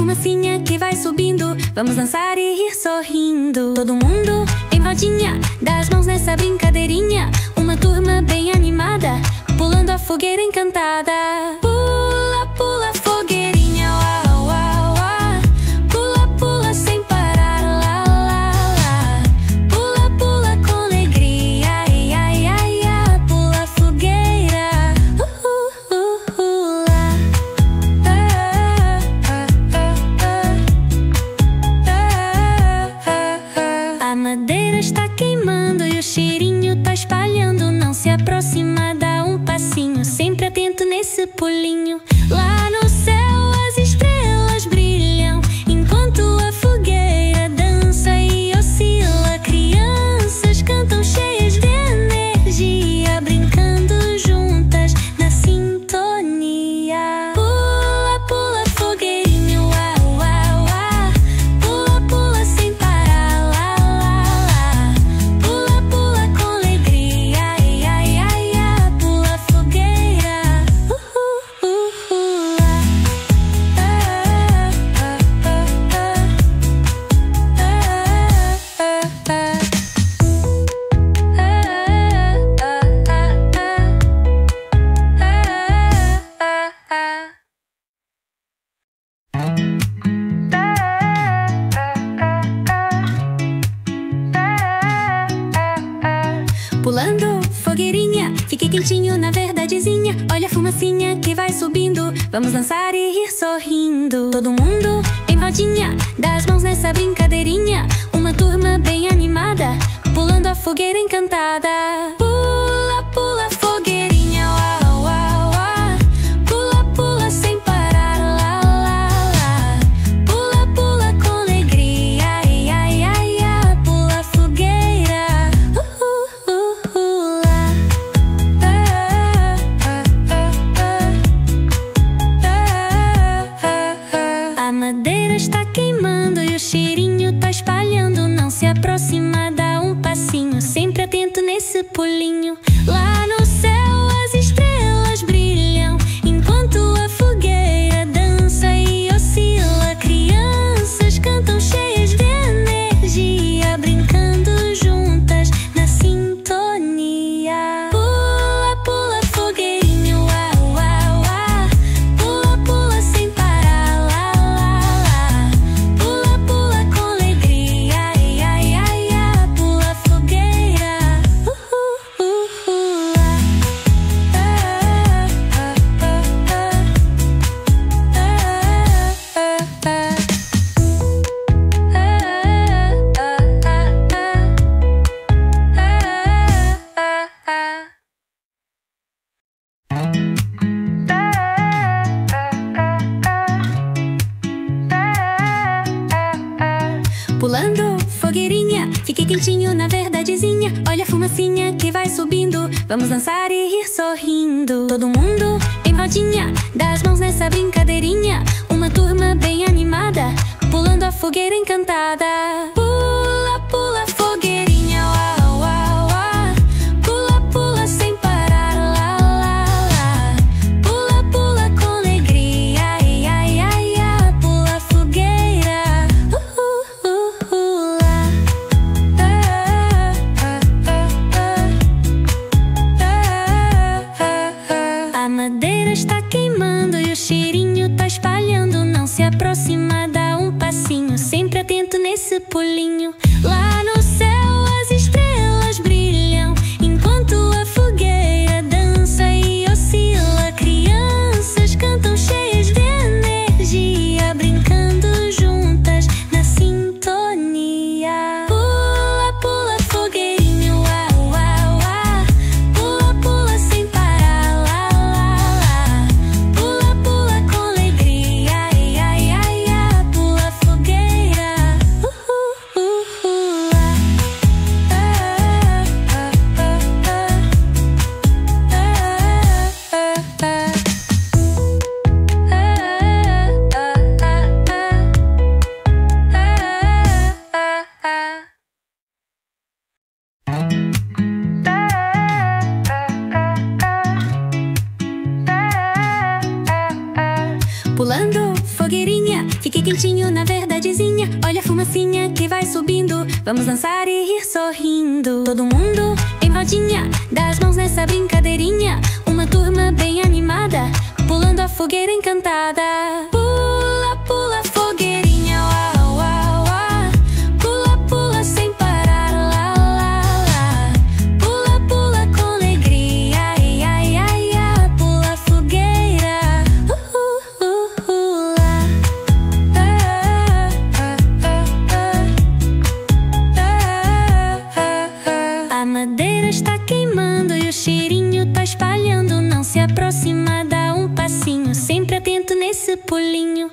fumacinha que vai subindo. Vamos dançar e rir sorrindo. Todo mundo em rodinha, dá as mãos nessa brincadeirinha. Uma turma bem animada, pulando a fogueira encantada. Pula, pula, fogueirinha, uau, uau, uau. Pula, pula sem parar, lá, lá, lá. Pula, pula com alegria, ai, ai, ai, ai. Pula a fogueira, lá. A madeira está queimando e o cheirinho tá espalhando. Não se aproxima, dá um passinho, sempre atento nesse pulinho. Lá no céu as estrelas brilham, enquanto a fogueira dança e oscila. Crianças cantam cheias de energia, brincando juntas na sintonia. Pula, pula, fogueirinho, uau, uau, uau. Pula, pula sem parar, lá, lá, lá. Pula, pula com alegria, ai, ai, ai, ai. Pula a fogueira, lá. Pulando, fogueirinha, fique quentinho na verdadezinha. Olha a fumacinha que vai subindo. Vamos dançar e rir sorrindo. Todo mundo em rodinha, dá as mãos nessa brincadeirinha. Uma turma bem animada, pulando a fogueira encantada. Pula, pula, fogueirinha, uau, uau, uau. Pula, pula sem parar, lá, lá, lá. Pula, pula com alegria, ai, ai, ai, ai. Pula a fogueira, lá. A madeira está queimando e o cheirinho tá espalhando. Não se aproxima, dá um passinho, sempre atento nesse pulinho. Lá no céu as estrelas brilham, enquanto a fogueira dança e oscila. Crianças cantam cheias de energia, brincando juntas na sintonia. Pula, pula, fogueirinho, uau, uau, uau. Pula, pula sem parar, lá, lá, lá. Pula, pula com alegria, ai, ai, ai, ai. Pula a fogueira, lá. Pulando, fogueirinha, fique quentinho na verdadezinha. Olha a fumacinha que vai subindo. Vamos dançar e rir sorrindo. Todo mundo em rodinha, dá as mãos nessa brincadeirinha. Uma turma bem animada, pulando a fogueira encantada. Pula, pula, fogueirinha, uau, uau, uau. Pula, pula sem parar, lá, lá, lá. Pula, pula com alegria, ai, ai, ai, ai. Pula a fogueira, lá. A madeira está queimando e o cheirinho tá espalhando. Não se aproxima, dá um passinho, sempre atento nesse pulinho. Lá no céu as estrelas brilham, enquanto a fogueira dança e oscila. Crianças cantam cheias de energia, brincando juntas na sintonia. Pula, pula, fogueirinho, uau, uau, uau. Pula, pula sem parar, lá, lá, lá. Pula, pula com alegria, ai, ai, ai, ai. Pula a fogueira, lá. fogueirinha, olha a fumacinha que vai subindo. Vamos dançar e rir sorrindo. Todo mundo em rodinha, dá as mãos nessa brincadeirinha. Uma turma bem animada, pulando a fogueira encantada. Pula, pula, fogueirinha, uau, uau, uau. Pula, pula sem parar, lá, lá, lá. Pula, pula com alegria, ai, ai, ai, ai. Pula a fogueira, lá. A madeira está queimando e o cheirinho tá espalhando. Não se aproxima, dá um passinho, sempre atento nesse pulinho.